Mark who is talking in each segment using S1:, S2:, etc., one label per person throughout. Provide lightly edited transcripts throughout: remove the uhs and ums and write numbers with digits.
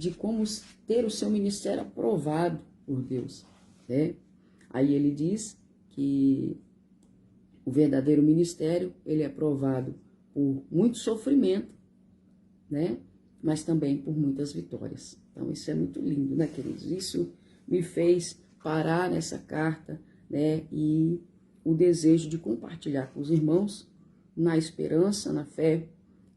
S1: de como ter o seu ministério aprovado por Deus, né? Aí ele diz que o verdadeiro ministério, ele é aprovado por muito sofrimento, né? Mas também por muitas vitórias. Então isso é muito lindo, né, queridos? Isso me fez parar nessa carta, né? E o desejo de compartilhar com os irmãos, na esperança, na fé,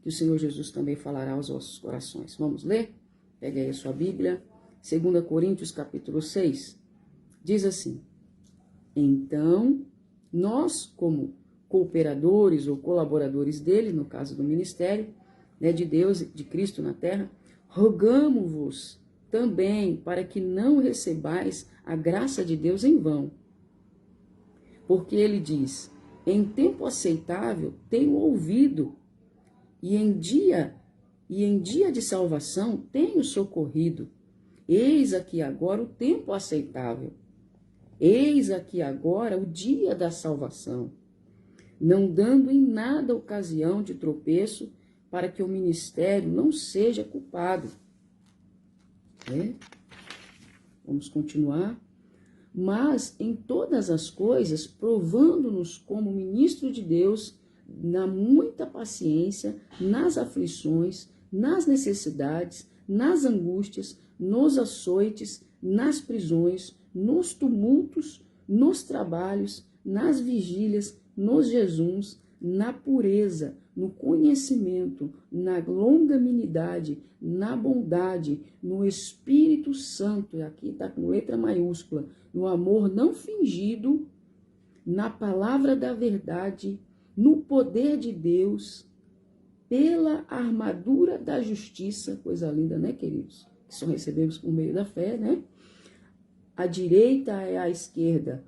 S1: que o Senhor Jesus também falará aos vossos corações. Vamos ler? Pegue aí a sua Bíblia. 2 Coríntios capítulo 6. Diz assim: então, nós, como cooperadores ou colaboradores dele, no caso do ministério, né, de Deus, de Cristo na terra, rogamo-vos também para que não recebais a graça de Deus em vão. Porque ele diz: em tempo aceitável tenho ouvido, e em dia de salvação tenho socorrido. Eis aqui agora o tempo aceitável. Eis aqui agora o dia da salvação, não dando em nada ocasião de tropeço, para que o ministério não seja culpado. Né? Vamos continuar. Mas em todas as coisas, provando-nos como ministro de Deus, na muita paciência, nas aflições, nas necessidades, nas angústias, nos açoites, nas prisões, nos tumultos, nos trabalhos, nas vigílias, nos jejuns, na pureza, no conhecimento, na longanimidade, na bondade, no Espírito Santo, e aqui está com letra maiúscula, no amor não fingido, na palavra da verdade, no poder de Deus, pela armadura da justiça, coisa linda, né, queridos? Que só recebemos por meio da fé, né? A direita é a esquerda,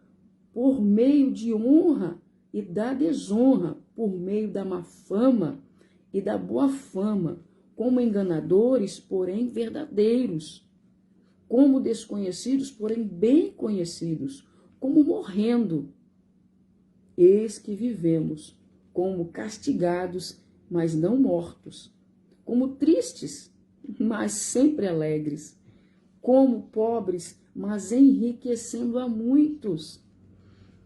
S1: por meio de honra e da desonra, por meio da má fama e da boa fama, como enganadores, porém verdadeiros, como desconhecidos, porém bem conhecidos, como morrendo. Eis que vivemos, como castigados, mas não mortos, como tristes, mas sempre alegres, como pobres, mas enriquecendo a muitos,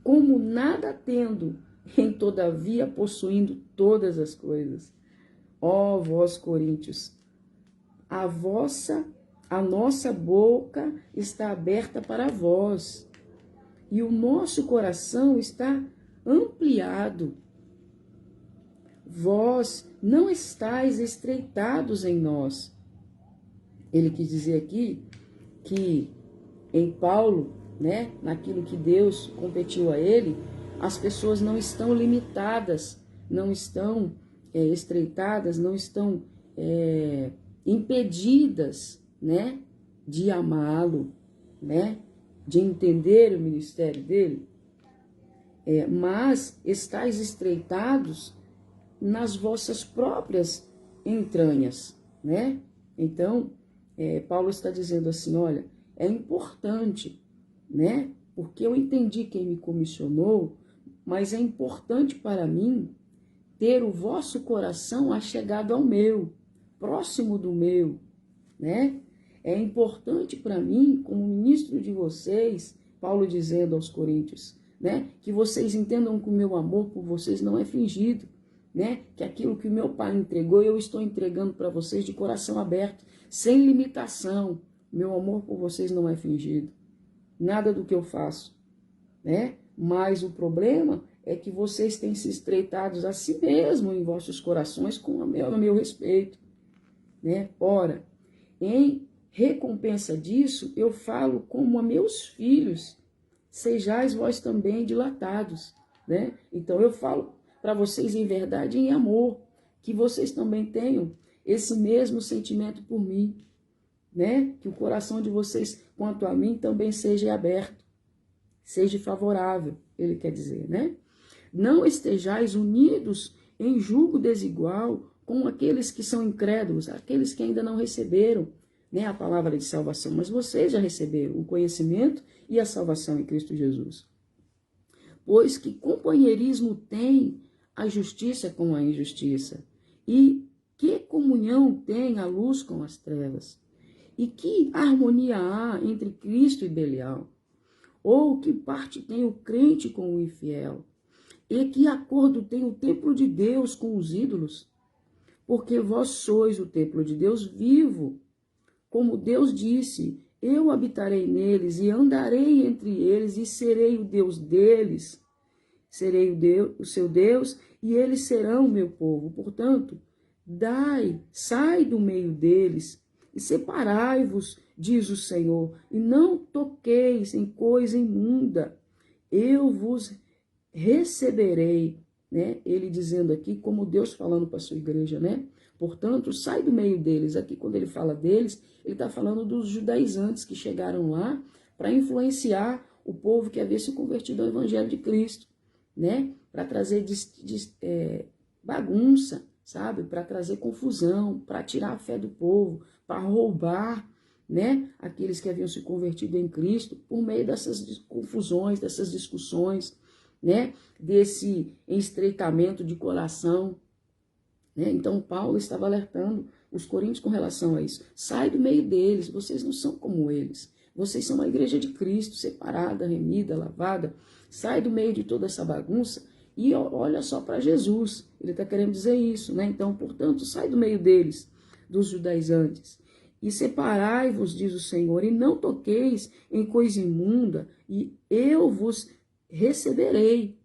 S1: como nada tendo, em todavia possuindo todas as coisas. Ó vós, coríntios, a nossa boca está aberta para vós, e o nosso coração está ampliado. Vós não estáis estreitados em nós. Ele quis dizer aqui que em Paulo, né, naquilo que Deus competiu a ele, as pessoas não estão limitadas, não estão estreitadas, não estão impedidas, né, de amá-lo, né, de entender o ministério dele, mas estáis estreitados nas vossas próprias entranhas, né? Então, Paulo está dizendo assim, olha, é importante, né? Porque eu entendi quem me comissionou, mas é importante para mim ter o vosso coração achegado ao meu, próximo do meu, né? É importante para mim, como ministro de vocês, Paulo dizendo aos coríntios, né? Que vocês entendam que o meu amor por vocês não é fingido, né? Que aquilo que o meu pai entregou, eu estou entregando para vocês de coração aberto, sem limitação. Meu amor por vocês não é fingido. Nada do que eu faço, né? Mas o problema é que vocês têm se estreitados a si mesmo em vossos corações com o meu respeito, né? Ora, em recompensa disso, eu falo como a meus filhos, sejais vós também dilatados, né? Então eu falo para vocês em verdade e em amor, que vocês também tenham esse mesmo sentimento por mim, né? Que o coração de vocês, quanto a mim, também seja aberto, seja favorável, ele quer dizer, né? Não estejais unidos em julgo desigual com aqueles que são incrédulos, aqueles que ainda não receberam, né, a palavra de salvação, mas vocês já receberam o conhecimento e a salvação em Cristo Jesus. Pois que companheirismo tem a justiça com a injustiça? E que comunhão tem a luz com as trevas? E que harmonia há entre Cristo e Belial? Ou que parte tem o crente com o infiel? E que acordo tem o templo de Deus com os ídolos? Porque vós sois o templo de Deus vivo. Como Deus disse, eu habitarei neles e andarei entre eles e serei o Deus deles. Serei o seu Deus e eles serão o meu povo. Portanto, sai do meio deles e separai-vos, diz o Senhor, e não toqueis em coisa imunda. Eu vos receberei, né? Ele dizendo aqui, como Deus falando para a sua igreja, né? Portanto, sai do meio deles. Aqui, quando ele fala deles, ele está falando dos judaizantes que chegaram lá para influenciar o povo que havia se convertido ao evangelho de Cristo, né? Para trazer bagunça, sabe? Para trazer confusão, para tirar a fé do povo, para roubar, né? Aqueles que haviam se convertido em Cristo por meio dessas confusões, dessas discussões, né? Desse estreitamento de coração, né? Então Paulo estava alertando os coríntios com relação a isso. Sai do meio deles, vocês não são como eles. Vocês são uma igreja de Cristo, separada, remida, lavada. Sai do meio de toda essa bagunça e olha só para Jesus. Ele está querendo dizer isso, né? Então, portanto, sai do meio deles, dos judaizantes. E separai-vos, diz o Senhor, e não toqueis em coisa imunda, e eu vos receberei,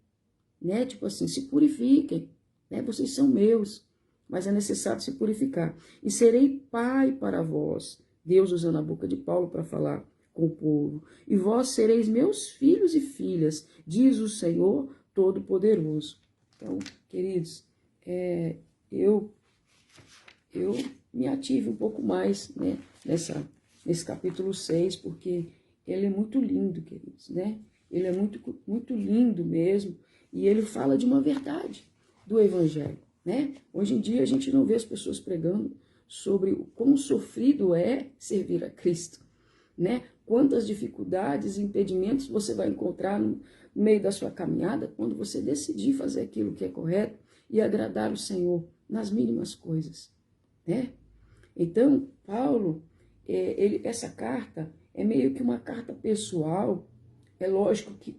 S1: né? Tipo assim, se purifiquem, né? Vocês são meus, mas é necessário se purificar. E serei pai para vós, Deus usando a boca de Paulo para falar com o povo. E vós sereis meus filhos e filhas, diz o Senhor Todo-Poderoso. Então, queridos, eu me ative um pouco mais, né, nesse capítulo 6, porque ele é muito lindo, queridos, né? Ele é muito, muito lindo mesmo, e ele fala de uma verdade do Evangelho, né? Hoje em dia a gente não vê as pessoas pregando sobre o quão sofrido é servir a Cristo, né? Quantas dificuldades e impedimentos você vai encontrar no meio da sua caminhada quando você decidir fazer aquilo que é correto e agradar o Senhor nas mínimas coisas, né? Então, Paulo, essa carta é meio que uma carta pessoal. É lógico que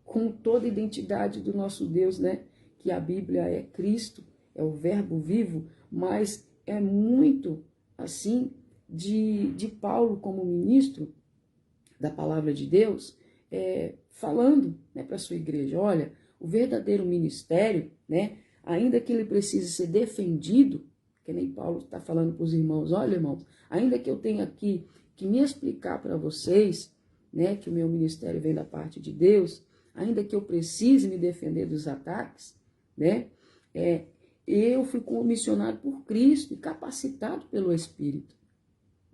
S1: com toda a identidade do nosso Deus, né? Que a Bíblia é Cristo, é o verbo vivo, mas é muito, assim, de Paulo como ministro da palavra de Deus, falando, né, para a sua igreja, olha, o verdadeiro ministério, né, ainda que ele precise ser defendido, que nem Paulo está falando para os irmãos, olha, irmãos, ainda que eu tenha aqui que me explicar para vocês, né, que o meu ministério vem da parte de Deus, ainda que eu precise me defender dos ataques, né, eu fui comissionado por Cristo e capacitado pelo Espírito,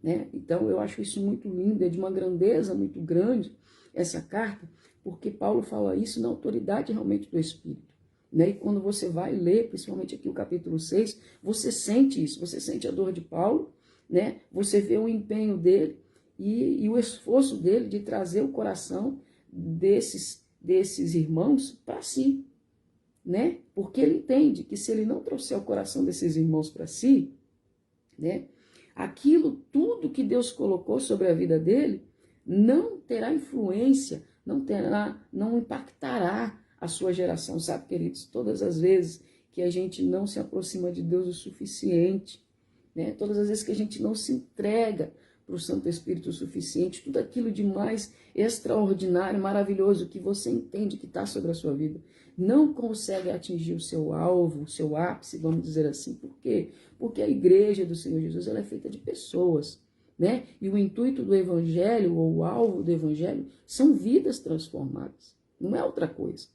S1: né? Então eu acho isso muito lindo, é de uma grandeza muito grande essa carta, porque Paulo fala isso na autoridade realmente do Espírito, né? E quando você vai ler, principalmente aqui o capítulo 6, você sente isso, você sente a dor de Paulo, né? Você vê o empenho dele e o esforço dele de trazer o coração desses irmãos para si, né? Porque ele entende que se ele não trouxer o coração desses irmãos para si, né? Aquilo tudo que Deus colocou sobre a vida dele não terá influência, não impactará a sua geração, sabe, queridos? Todas as vezes que a gente não se aproxima de Deus o suficiente, né? Todas as vezes que a gente não se entrega para o Santo Espírito o suficiente, tudo aquilo de mais extraordinário, maravilhoso que você entende que está sobre a sua vida, não consegue atingir o seu alvo, o seu ápice, vamos dizer assim. Por quê? Porque a igreja do Senhor Jesus ela é feita de pessoas, né? E o intuito do evangelho, ou o alvo do evangelho, são vidas transformadas, não é outra coisa,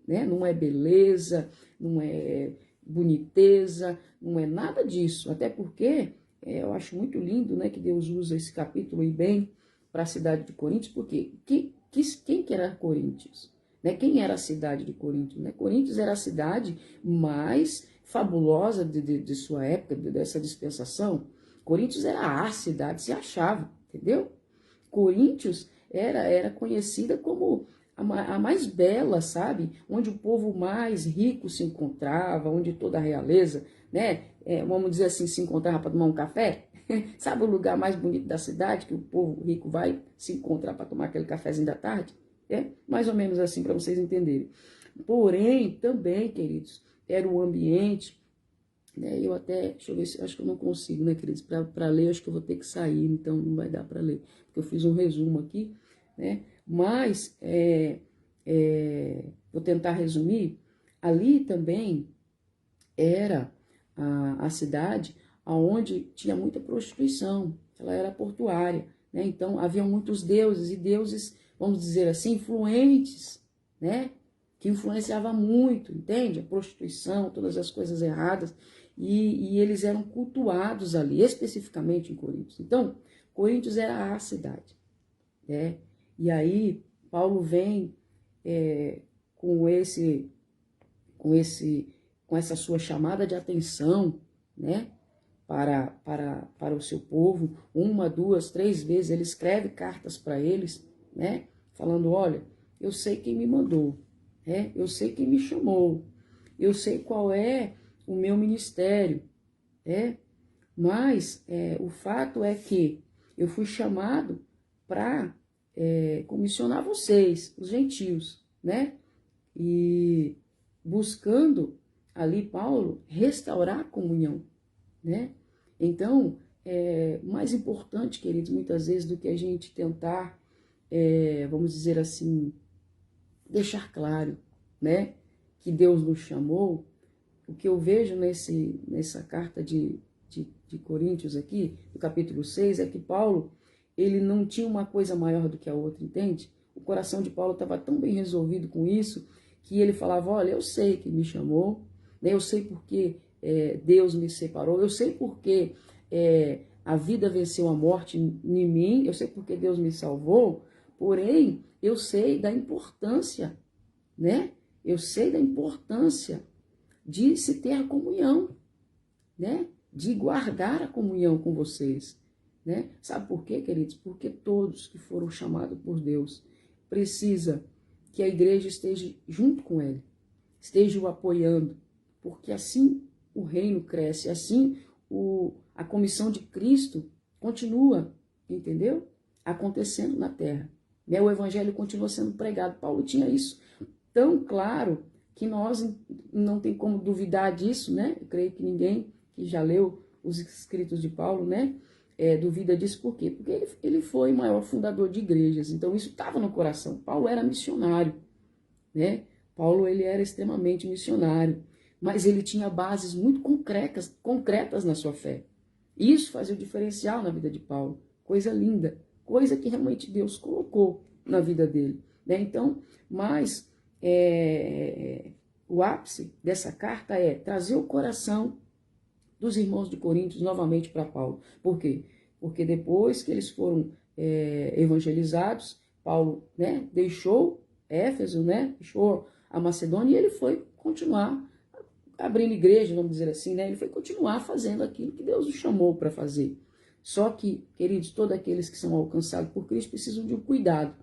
S1: né? Não é beleza, não é boniteza, não é nada disso, até porque eu acho muito lindo, né, que Deus usa esse capítulo aí bem para a cidade de Coríntios, porque quem que era Coríntios? Né? Quem era a cidade de Coríntios? Né? Coríntios era a cidade mais fabulosa de sua época, dessa dispensação. Coríntios era a cidade, se achava, entendeu? Coríntios era conhecida como a mais bela, sabe? Onde o povo mais rico se encontrava, onde toda a realeza, né? Vamos dizer assim, se encontrava para tomar um café. Sabe o lugar mais bonito da cidade que o povo rico vai se encontrar para tomar aquele cafezinho da tarde? É mais ou menos assim para vocês entenderem. Porém, também, queridos, era um ambiente, né? Eu até, deixa eu ver se, acho que eu não consigo, né, queridos? Para ler, acho que eu vou ter que sair, então não vai dar para ler, porque eu fiz um resumo aqui, né? Mas, vou tentar resumir, ali também era a cidade onde tinha muita prostituição, ela era portuária, né? Então havia muitos deuses e deuses, vamos dizer assim, influentes, né? Que influenciava muito, entende? A prostituição, todas as coisas erradas, e eles eram cultuados ali, especificamente em Coríntios. Então, Coríntios era a cidade, né? E aí Paulo vem com essa sua chamada de atenção, né, para o seu povo, 1, 2, 3 vezes, ele escreve cartas para eles, né, falando, olha, eu sei quem me mandou, né, eu sei quem me chamou, eu sei qual é o meu ministério, né, mas o fato é que eu fui chamado para comissionar vocês, os gentios, né, e buscando ali Paulo restaurar a comunhão, né? Então, mais importante, queridos, muitas vezes do que a gente tentar, vamos dizer assim, deixar claro, né, que Deus nos chamou, o que eu vejo nessa carta de Coríntios aqui, no capítulo 6, é que Paulo, ele não tinha uma coisa maior do que a outra, entende? O coração de Paulo estava tão bem resolvido com isso, que ele falava, olha, eu sei que me chamou, né? Eu sei porque Deus me separou, eu sei porque a vida venceu a morte em mim, eu sei porque Deus me salvou, porém, eu sei da importância, né? Eu sei da importância de se ter a comunhão, né? De guardar a comunhão com vocês, né? Sabe por quê, queridos? Porque todos que foram chamados por Deus precisa que a igreja esteja junto com ele, esteja o apoiando, porque assim o reino cresce, assim a comissão de Cristo continua, entendeu? Acontecendo na terra, né? O evangelho continua sendo pregado. Paulo tinha isso tão claro que nós não tem como duvidar disso, né? Eu creio que ninguém que já leu os escritos de Paulo, né, duvida disso. Por quê? Porque ele foi o maior fundador de igrejas, então isso estava no coração. Paulo era missionário, né? Paulo, ele era extremamente missionário, mas ele tinha bases muito concretas na sua fé. Isso fazia o diferencial na vida de Paulo. Coisa linda, coisa que realmente Deus colocou na vida dele, né? Então, mas o ápice dessa carta é trazer o coração dos irmãos de Coríntios novamente para Paulo. Por quê? Porque depois que eles foram evangelizados, Paulo, né, deixou Éfeso, né, deixou a Macedônia e ele foi continuar abrindo igreja, vamos dizer assim, né, ele foi continuar fazendo aquilo que Deus o chamou para fazer. Só que, queridos, todos aqueles que são alcançados por Cristo precisam de um cuidado,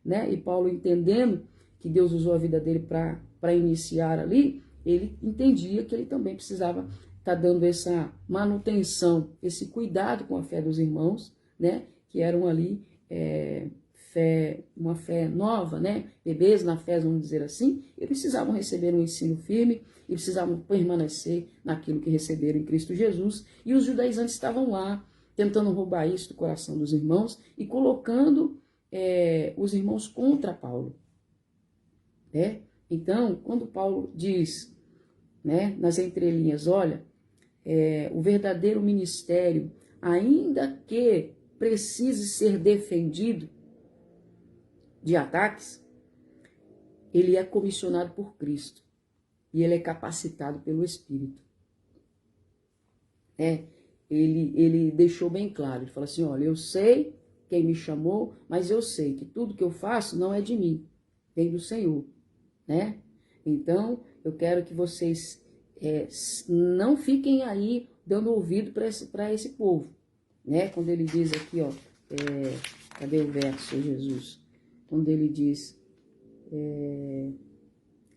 S1: né, e Paulo, entendendo que Deus usou a vida dele para iniciar ali, ele entendia que ele também precisava estar dando essa manutenção, esse cuidado com a fé dos irmãos, né, que eram ali uma fé nova, né, bebês na fé, vamos dizer assim, e precisavam receber um ensino firme e precisavam permanecer naquilo que receberam em Cristo Jesus. E os judaizantes estavam lá, tentando roubar isso do coração dos irmãos e colocando os irmãos contra Paulo, né? Então, quando Paulo diz, né, nas entrelinhas, olha, o verdadeiro ministério, ainda que precise ser defendido de ataques, ele é comissionado por Cristo e ele é capacitado pelo Espírito. Ele deixou bem claro, ele falou assim, olha, eu sei quem me chamou, mas eu sei que tudo que eu faço não é de mim, vem do Senhor, né? Então, eu quero que vocês não fiquem aí dando ouvido para esse povo, né? Quando ele diz aqui, ó, cadê o verso, Jesus? Quando ele diz,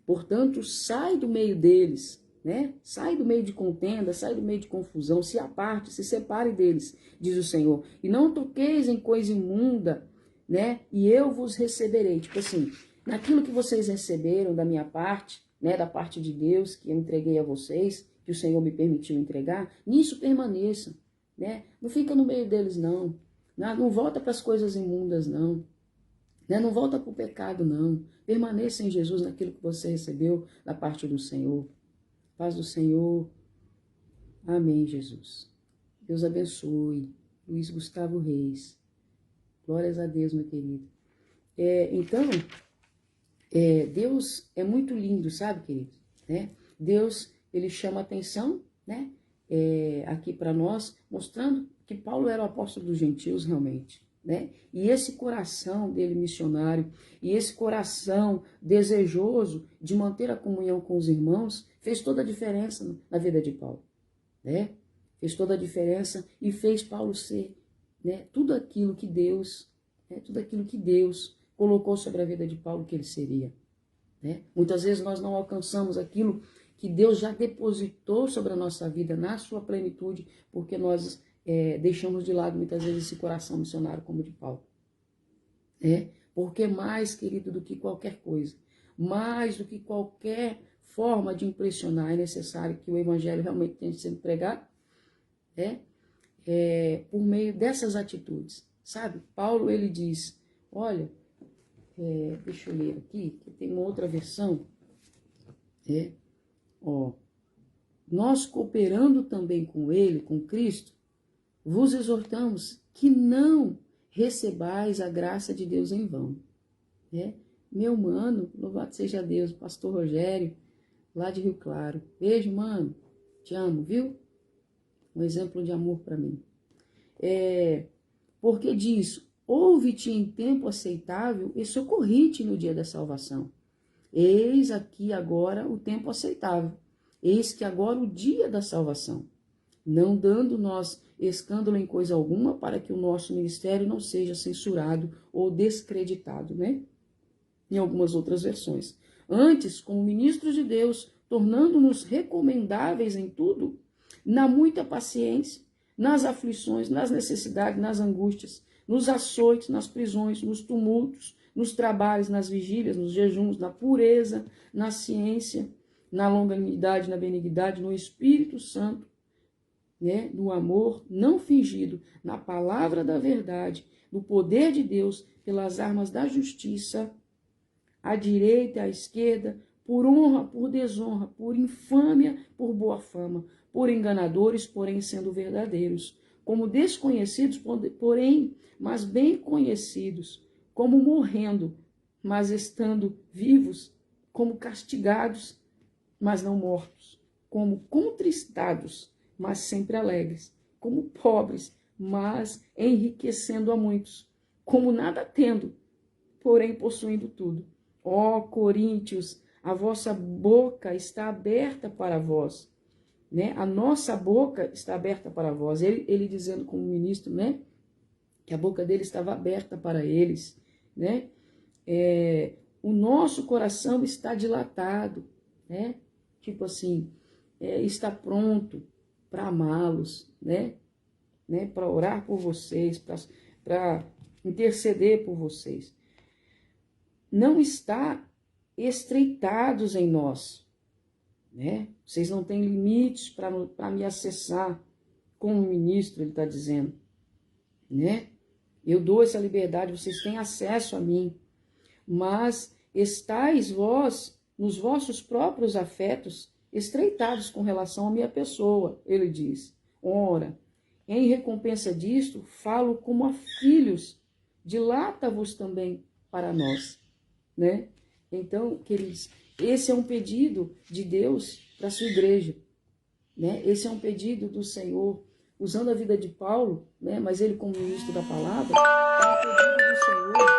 S1: portanto, sai do meio deles, né? Sai do meio de contenda, sai do meio de confusão, se aparte, se separe deles, diz o Senhor. E não toqueis em coisa imunda, né? E eu vos receberei. Tipo assim, naquilo que vocês receberam da minha parte, né? Da parte de Deus, que eu entreguei a vocês, que o Senhor me permitiu entregar, nisso permaneçam, né? Não fica no meio deles, não. Não volta para as coisas imundas, não. Né? Não volta para o pecado, não. Permaneça em Jesus naquilo que você recebeu da parte do Senhor. Paz do Senhor. Amém, Jesus. Deus abençoe. Luiz Gustavo Reis. Glórias a Deus, meu querido. Então, Deus é muito lindo, sabe, querido? Né? Deus, ele chama atenção, né? Aqui para nós, mostrando que Paulo era o apóstolo dos gentios realmente. Né? E esse coração dele missionário, e esse coração desejoso de manter a comunhão com os irmãos, fez toda a diferença na vida de Paulo. Né? Fez toda a diferença e fez Paulo ser, né, tudo aquilo que Deus colocou sobre a vida de Paulo que ele seria. Né? Muitas vezes nós não alcançamos aquilo que Deus já depositou sobre a nossa vida na sua plenitude, porque nós deixamos de lado muitas vezes esse coração missionário como o de Paulo. Porque mais, querido, do que qualquer coisa, mais do que qualquer forma de impressionar, é necessário que o evangelho realmente tenha sido pregado, por meio dessas atitudes. Sabe? Paulo, ele diz, olha, deixa eu ler aqui, que tem uma outra versão, nós cooperando também com ele, com Cristo, vos exortamos que não recebais a graça de Deus em vão. Meu mano, louvado seja Deus, pastor Rogério, lá de Rio Claro. Beijo, mano, te amo, viu? Um exemplo de amor para mim. Porque diz, ouve-te em tempo aceitável e socorri-te no dia da salvação. Eis aqui agora o tempo aceitável. Eis que agora o dia da salvação. Não dando nós escândalo em coisa alguma para que o nosso ministério não seja censurado ou descreditado, né? Em algumas outras versões. Antes, como ministros de Deus, tornando-nos recomendáveis em tudo, na muita paciência, nas aflições, nas necessidades, nas angústias, nos açoites, nas prisões, nos tumultos, nos trabalhos, nas vigílias, nos jejuns, na pureza, na ciência, na longanimidade, na benignidade, no Espírito Santo, né, no amor não fingido, na palavra da verdade, no poder de Deus, pelas armas da justiça, à direita e à esquerda, por honra, por desonra, por infâmia, por boa fama, por enganadores, porém sendo verdadeiros, como desconhecidos, porém, mas bem conhecidos, como morrendo, mas estando vivos, como castigados, mas não mortos, como contristados, mas sempre alegres, como pobres, mas enriquecendo a muitos, como nada tendo, porém possuindo tudo. Ó Coríntios, a vossa boca está aberta para vós, né? A nossa boca está aberta para vós. Ele dizendo como ministro, né? Que a boca dele estava aberta para eles, né? O nosso coração está dilatado, né? Tipo assim, está pronto para amá-los, né? Para orar por vocês, para interceder por vocês. Não está estreitados em nós, né? Vocês não têm limites para me acessar como ministro, ele está dizendo, né? Eu dou essa liberdade, vocês têm acesso a mim, mas estáis vós, nos vossos próprios afetos, estreitados com relação à minha pessoa, ele diz. Ora, em recompensa disto, falo como a filhos, dilata-vos também para nós, né? Então, queridos, esse é um pedido de Deus para a sua igreja, né? Esse é um pedido do Senhor, usando a vida de Paulo, né? Mas ele como ministro da palavra, é um pedido do Senhor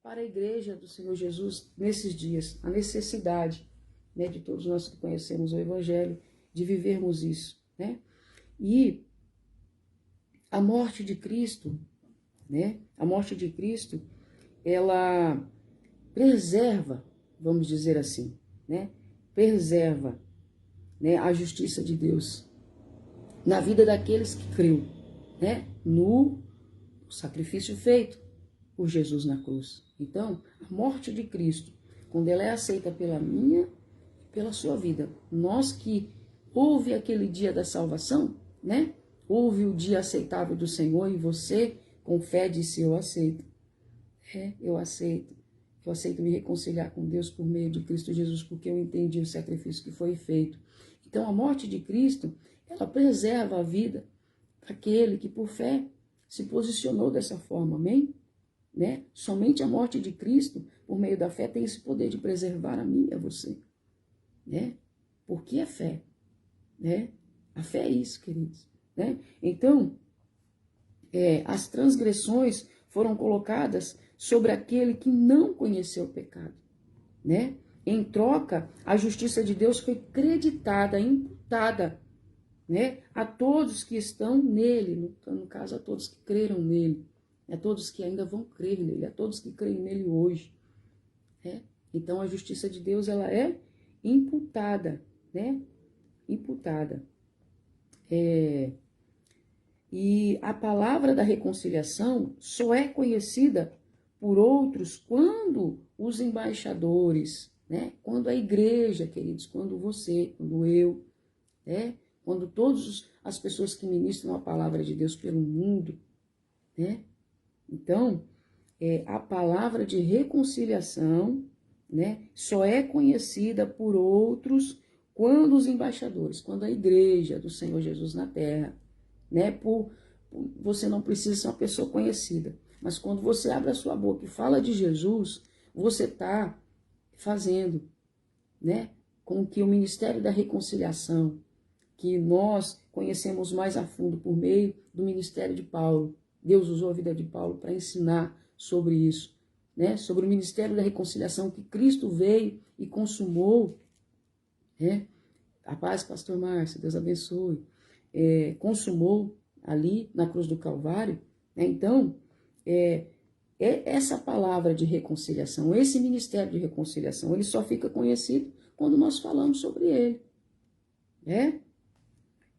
S1: para a igreja do Senhor Jesus nesses dias, a necessidade, né, de todos nós que conhecemos o Evangelho, de vivermos isso, né? E a morte de Cristo, né? A morte de Cristo, ela preserva, vamos dizer assim, né? Preserva né, a justiça de Deus na vida daqueles que creu, né, no sacrifício feito por Jesus na cruz. Então, a morte de Cristo, quando ela é aceita pela minha e pela sua vida, nós que houve aquele dia da salvação, né, houve o dia aceitável do Senhor e você, com fé, disse: eu aceito. Eu aceito. Eu aceito me reconciliar com Deus por meio de Cristo Jesus, porque eu entendi o sacrifício que foi feito. Então, a morte de Cristo, ela preserva a vida daquele que, por fé, se posicionou dessa forma, amém? Né? Somente a morte de Cristo, por meio da fé, tem esse poder de preservar a mim e a você. Né? Porque é fé. Né? A fé é isso, queridos. Né? Então, as transgressões foram colocadas sobre aquele que não conheceu o pecado, né? Em troca, a justiça de Deus foi creditada, imputada, né, a todos que estão nele, no caso, a todos que creram nele, a todos que ainda vão crer nele, a todos que creem nele hoje, né? Então, a justiça de Deus, ela é imputada, né? Imputada. E a palavra da reconciliação só é conhecida por outros quando os embaixadores, né? Quando a igreja, queridos, quando você, quando eu, né? Quando todas as pessoas que ministram a palavra de Deus pelo mundo, né? Então, a palavra de reconciliação, né, só é conhecida por outros quando os embaixadores, quando a igreja do Senhor Jesus na terra, né, você não precisa ser uma pessoa conhecida, mas quando você abre a sua boca e fala de Jesus, você está fazendo, né, com que o ministério da reconciliação, que nós conhecemos mais a fundo por meio do ministério de Paulo, Deus usou a vida de Paulo para ensinar sobre isso, né, sobre o ministério da reconciliação que Cristo veio e consumou, né? A paz, pastor Márcio, Deus abençoe. Consumou ali na cruz do Calvário, né? Então, essa palavra de reconciliação, esse ministério de reconciliação, ele só fica conhecido quando nós falamos sobre ele, né?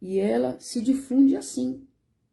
S1: E ela se difunde assim,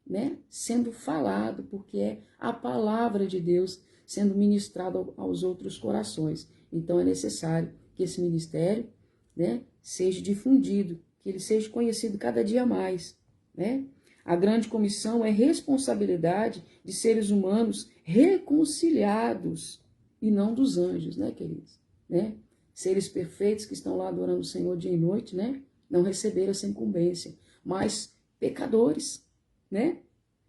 S1: né? Sendo falado, porque é a palavra de Deus sendo ministrada aos outros corações. Então, é necessário que esse ministério, né, seja difundido, que ele seja conhecido cada dia mais, né? A grande comissão é responsabilidade de seres humanos reconciliados e não dos anjos, né, queridos? Né? Seres perfeitos que estão lá adorando o Senhor dia e noite, né? Não receberam essa incumbência, mas pecadores, né?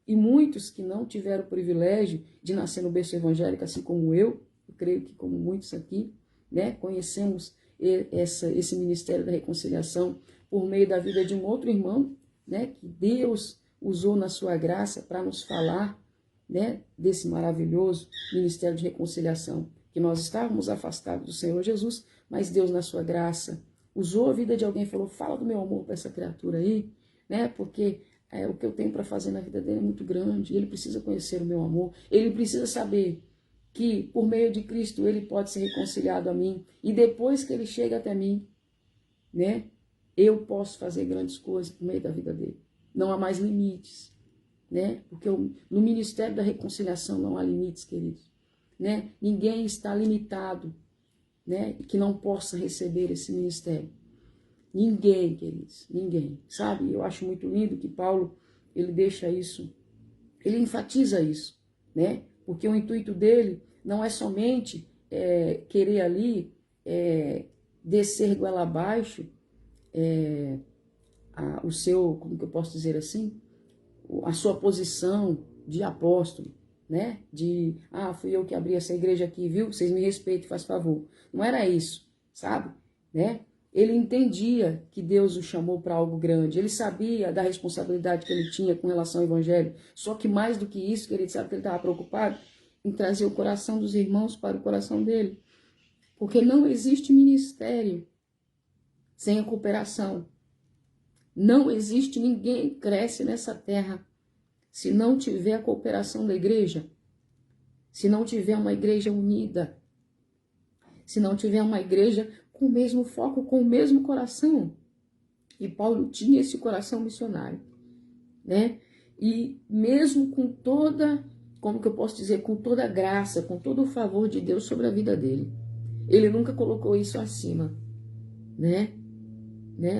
S1: E muitos que não tiveram o privilégio de nascer no berço evangélico, assim como eu creio que como muitos aqui, né, conhecemos esse ministério da reconciliação por meio da vida de um outro irmão, né, que Deus usou na sua graça para nos falar, né, desse maravilhoso ministério de reconciliação, que nós estávamos afastados do Senhor Jesus, mas Deus na sua graça usou a vida de alguém e falou: fala do meu amor para essa criatura aí, né, porque o que eu tenho para fazer na vida dele é muito grande, ele precisa conhecer o meu amor, ele precisa saber que por meio de Cristo ele pode ser reconciliado a mim, e depois que ele chega até mim, né, eu posso fazer grandes coisas por meio da vida dele. Não há mais limites, né, porque no ministério da reconciliação não há limites, queridos, né, ninguém está limitado, né, que não possa receber esse ministério. Ninguém, queridos, ninguém, sabe? Eu acho muito lindo que Paulo, ele deixa isso, ele enfatiza isso, né? Porque o intuito dele não é somente querer ali descer goela abaixo o seu, como que eu posso dizer assim? A sua posição de apóstolo, né? De, fui eu que abri essa igreja aqui, viu? Vocês me respeitem, faz favor. Não era isso, sabe? Né? Ele entendia que Deus o chamou para algo grande. Ele sabia da responsabilidade que ele tinha com relação ao evangelho. Só que mais do que isso, que ele sabe que ele estava preocupado em trazer o coração dos irmãos para o coração dele. Porque não existe ministério sem a cooperação. Não existe ninguém que cresce nessa terra se não tiver a cooperação da igreja. Se não tiver uma igreja unida. Se não tiver uma igreja com o mesmo foco, com o mesmo coração. E Paulo tinha esse coração missionário, né? E mesmo com toda, como que eu posso dizer, com toda a graça, com todo o favor de Deus sobre a vida dele, ele nunca colocou isso acima, né?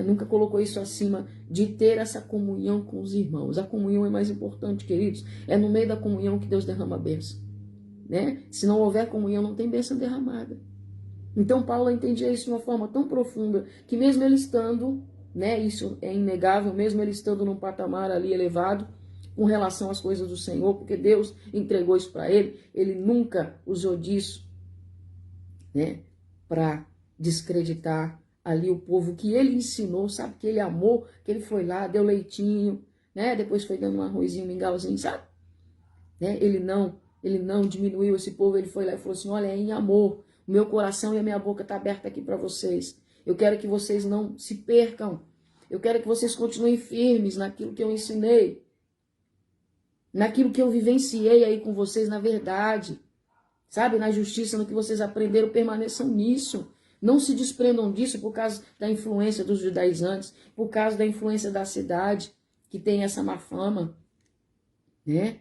S1: Nunca colocou isso acima de ter essa comunhão com os irmãos. A comunhão é mais importante, queridos. É no meio da comunhão que Deus derrama a bênção, né? Se não houver comunhão, não tem bênção derramada. Então Paulo entendia isso de uma forma tão profunda que mesmo ele estando, né, isso é inegável, mesmo ele estando num patamar ali elevado com relação às coisas do Senhor, porque Deus entregou isso para ele, ele nunca usou disso, né, para descreditar ali o povo que ele ensinou, sabe, que ele amou, que ele foi lá, deu leitinho, né, depois foi dando um arrozinho, um mingauzinho, sabe? Né? Ele não diminuiu esse povo, ele foi lá e falou assim, olha, é em amor, o meu coração e a minha boca está aberta aqui para vocês. Eu quero que vocês não se percam. Eu quero que vocês continuem firmes naquilo que eu ensinei. Naquilo que eu vivenciei aí com vocês, na verdade. Sabe, na justiça, no que vocês aprenderam, permaneçam nisso. Não se desprendam disso por causa da influência dos judaizantes, por causa da influência da cidade, que tem essa má fama, né?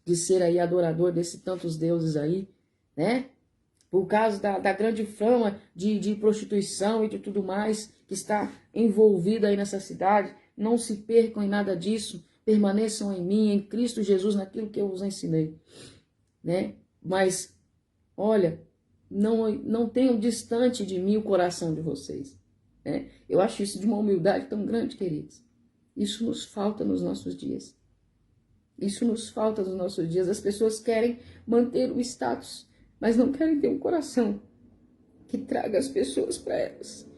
S1: De ser aí adorador desses tantos deuses aí, né? Por causa da grande fama de prostituição e de tudo mais que está envolvida aí nessa cidade. Não se percam em nada disso. Permaneçam em mim, em Cristo Jesus, naquilo que eu vos ensinei, né? Mas, olha, não tenham distante de mim o coração de vocês, né? Eu acho isso de uma humildade tão grande, queridos. Isso nos falta nos nossos dias. Isso nos falta nos nossos dias. As pessoas querem manter o status, mas não querem ter um coração que traga as pessoas para elas.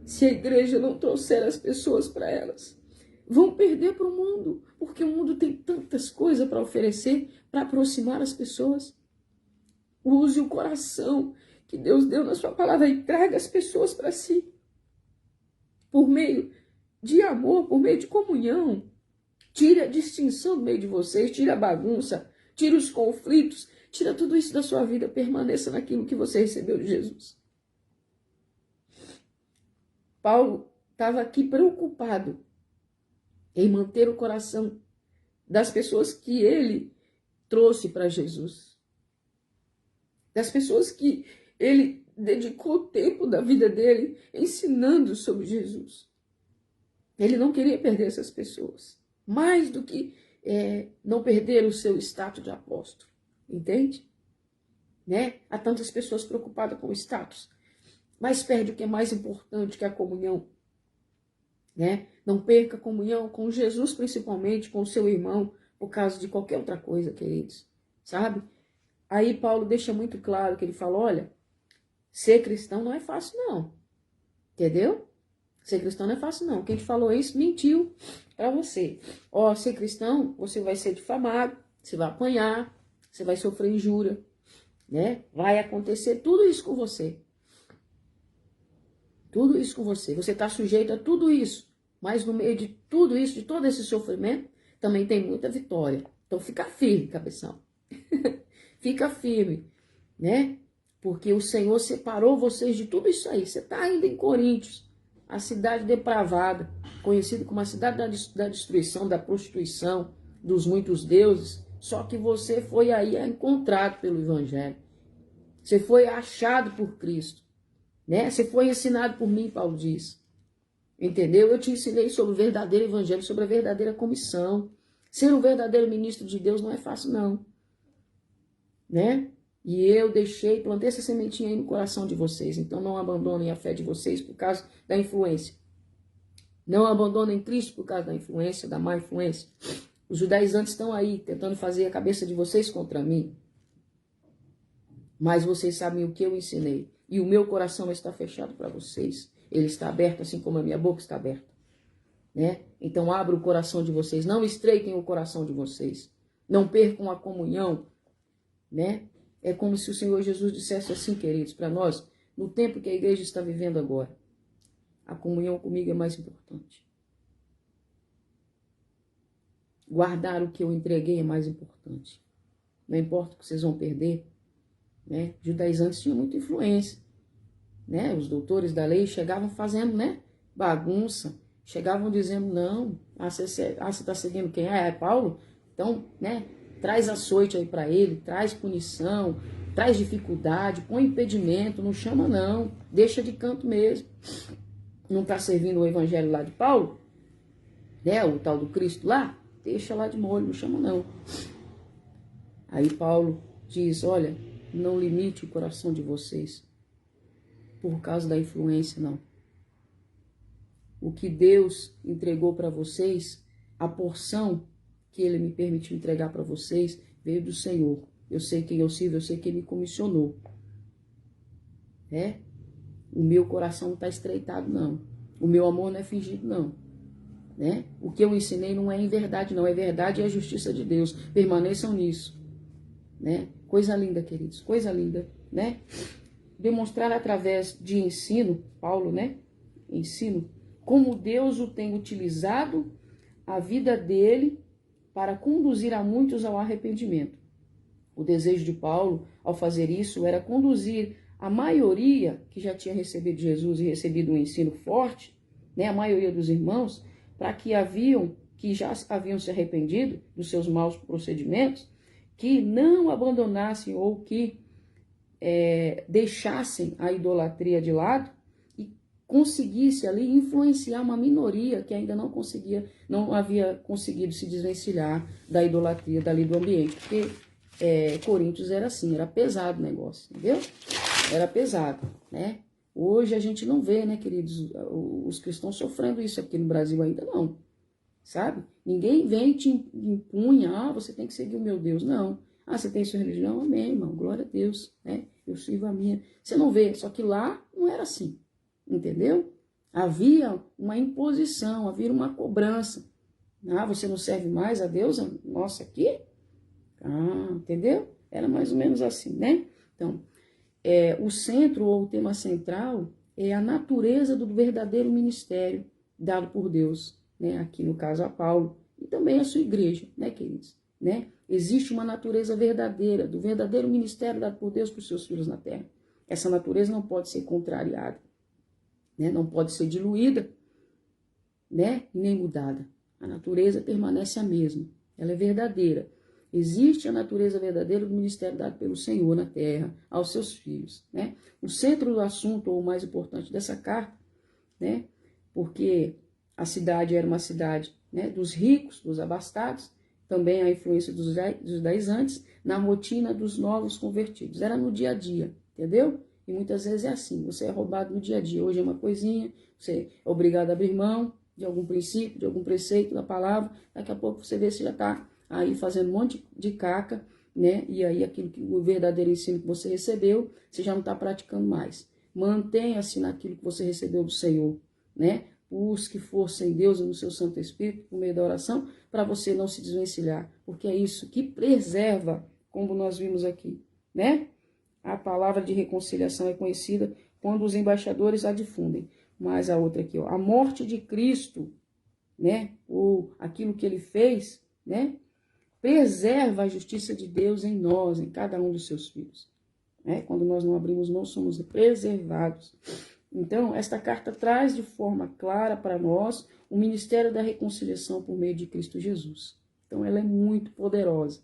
S1: Se a igreja não trouxer as pessoas para elas, vão perder para o mundo, porque o mundo tem tantas coisas para oferecer, para aproximar as pessoas. Use o coração que Deus deu na sua palavra e traga as pessoas para si, por meio de amor, por meio de comunhão. Tire a distinção do meio de vocês, tire a bagunça, tire os conflitos, tira tudo isso da sua vida, permaneça naquilo que você recebeu de Jesus. Paulo estava aqui preocupado em manter o coração das pessoas que ele trouxe para Jesus. Das pessoas que ele dedicou o tempo da vida dele ensinando sobre Jesus. Ele não queria perder essas pessoas. Mais do que não perder o seu status de apóstolo. Entende? Né? Há tantas pessoas preocupadas com o status. Mas perde o que é mais importante, que é a comunhão. Né? Não perca a comunhão com Jesus, principalmente, com o seu irmão, por causa de qualquer outra coisa, queridos. Sabe? Aí Paulo deixa muito claro que ele fala, olha, ser cristão não é fácil não. Entendeu? Ser cristão não é fácil não. Quem te falou isso mentiu para você. Ó, ser cristão, você vai ser difamado, você vai apanhar, você vai sofrer injúria, né? Vai acontecer tudo isso com você. Tudo isso com você. Você está sujeito a tudo isso. Mas no meio de tudo isso, de todo esse sofrimento, também tem muita vitória. Então fica firme, cabeção. Fica firme, né? Porque o Senhor separou vocês de tudo isso aí. Você está ainda em Coríntios, a cidade depravada, conhecida como a cidade da destruição, da prostituição, dos muitos deuses. Só que você foi aí encontrado pelo Evangelho. Você foi achado por Cristo, né? Você foi ensinado por mim, Paulo diz. Entendeu? Eu te ensinei sobre o verdadeiro Evangelho, sobre a verdadeira comissão. Ser um verdadeiro ministro de Deus não é fácil, não. Né? E eu plantei essa sementinha aí no coração de vocês. Então não abandonem a fé de vocês por causa da influência. Não abandonem Cristo por causa da influência, da má influência. Os judaizantes estão aí tentando fazer a cabeça de vocês contra mim. Mas vocês sabem o que eu ensinei. E o meu coração está fechado para vocês. Ele está aberto assim como a minha boca está aberta. Né? Então abra o coração de vocês. Não estreitem o coração de vocês. Não percam a comunhão. Né? É como se o Senhor Jesus dissesse assim, queridos, para nós, no tempo que a igreja está vivendo agora. A comunhão comigo é mais importante. Guardar o que eu entreguei é mais importante. Não importa o que vocês vão perder. Né? Judaizantes tinham muita influência. Né? Os doutores da lei chegavam fazendo, né? bagunça. Chegavam dizendo, não, você está seguindo quem? É Paulo? Então, né, traz açoite aí para ele, traz punição, traz dificuldade, põe impedimento, não chama não, deixa de canto mesmo. Não está servindo o evangelho lá de Paulo? Né, o tal do Cristo lá? Deixa lá de molho, não chama não. Aí Paulo diz, olha, não limite o coração de vocês por causa da influência, não. O que Deus entregou para vocês, a porção que Ele me permitiu entregar para vocês, veio do Senhor. Eu sei quem eu sirvo, eu sei quem me comissionou. O meu coração não está estreitado, não. O meu amor não é fingido, não. Né? O que eu ensinei não é em verdade, não. É verdade e é a justiça de Deus. Permaneçam nisso. Né? Coisa linda, queridos. Coisa linda. Né? Demonstrar através de ensino, Paulo, né? Ensino, como Deus o tem utilizado a vida dele para conduzir a muitos ao arrependimento. O desejo de Paulo, ao fazer isso, era conduzir a maioria que já tinha recebido Jesus e recebido um ensino forte, né, a maioria dos irmãos, para que já haviam se arrependido dos seus maus procedimentos, que não abandonassem ou que deixassem a idolatria de lado e conseguisse ali influenciar uma minoria que ainda não havia conseguido se desvencilhar da idolatria dali do ambiente, porque Coríntios era assim, era pesado o negócio, entendeu? Era pesado, né? Hoje a gente não vê, né, queridos, os cristãos sofrendo isso aqui no Brasil ainda não, sabe? Ninguém vem e te impunha, você tem que seguir o meu Deus, não. Você tem sua religião? Amém, irmão, glória a Deus, né? Eu sirvo a minha. Você não vê, só que lá não era assim, entendeu? Havia uma imposição, havia uma cobrança. Você não serve mais a Deus? Nossa, aqui? Entendeu? Era mais ou menos assim, né? Então, o centro ou o tema central é a natureza do verdadeiro ministério dado por Deus, né? Aqui no caso a Paulo e também a sua igreja, né, queridos? Né? Existe uma natureza verdadeira, do verdadeiro ministério dado por Deus para os seus filhos na terra. Essa natureza não pode ser contrariada, né? Não pode ser diluída, né? E nem mudada. A natureza permanece a mesma, ela é verdadeira. Existe a natureza verdadeira do ministério dado pelo Senhor na terra aos seus filhos, né? O centro do assunto, ou o mais importante dessa carta, né? Porque a cidade era uma cidade, né, dos ricos, dos abastados, também a influência dos judaizantes na rotina dos novos convertidos. Era no dia a dia, entendeu? E muitas vezes é assim, você é roubado no dia a dia. Hoje é uma coisinha, você é obrigado a abrir mão de algum princípio, de algum preceito da palavra, daqui a pouco você vê se já está aí fazendo um monte de caca, né? E aí o verdadeiro ensino que você recebeu, você já não está praticando mais. Mantenha-se naquilo que você recebeu do Senhor, né? Busque força em Deus e no seu Santo Espírito, por meio da oração, para você não se desvencilhar, porque é isso que preserva, como nós vimos aqui, né? A palavra de reconciliação é conhecida quando os embaixadores a difundem. Mas a outra aqui, ó, a morte de Cristo, né? Ou aquilo que ele fez, né? Preserva a justiça de Deus em nós, em cada um dos seus filhos. Né? Quando nós não abrimos mão, somos preservados. Então, esta carta traz de forma clara para nós o ministério da reconciliação por meio de Cristo Jesus. Então, ela é muito poderosa,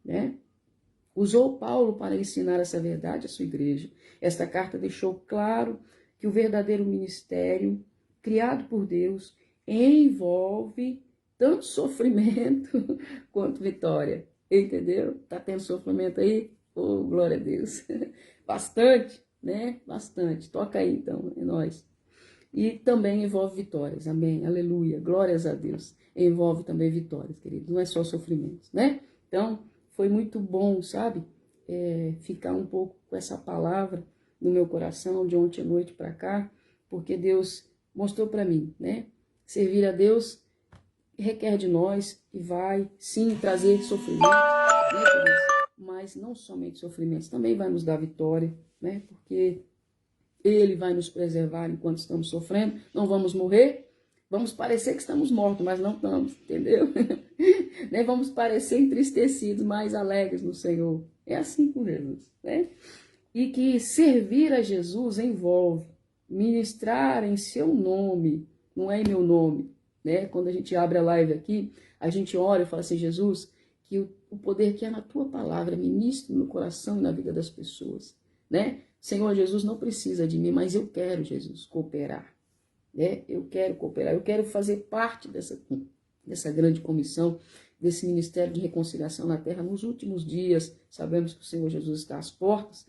S1: né? Usou Paulo para ensinar essa verdade à sua igreja. Esta carta deixou claro que o verdadeiro ministério, criado por Deus, envolve tanto sofrimento quanto vitória. Entendeu? Tá tendo sofrimento aí? Oh, glória a Deus. Bastante, né? Bastante. Toca aí, então, é nóis. E também envolve vitórias. Amém. Aleluia. Glórias a Deus. Envolve também vitórias, queridos. Não é só sofrimentos, né? Então, foi muito bom, sabe? Ficar um pouco com essa palavra no meu coração de ontem à noite para cá, porque Deus mostrou para mim, né? Servir a Deus requer de nós e vai, sim, trazer sofrimento, né, queridos? Mas não somente sofrimentos, também vai nos dar vitória, né? Porque Ele vai nos preservar enquanto estamos sofrendo, não vamos morrer, vamos parecer que estamos mortos, mas não estamos, entendeu? Né? Vamos parecer entristecidos, mas alegres no Senhor. É assim com Jesus, né? E que servir a Jesus envolve, ministrar em seu nome, não é em meu nome, né? Quando a gente abre a live aqui, a gente ora e fala assim, Jesus, que o poder que é na tua palavra ministre no coração e na vida das pessoas, né? Senhor Jesus não precisa de mim, mas eu quero, Jesus, cooperar, né? Eu quero cooperar, eu quero fazer parte dessa grande comissão, desse ministério de reconciliação na terra nos últimos dias. Sabemos que o Senhor Jesus está às portas,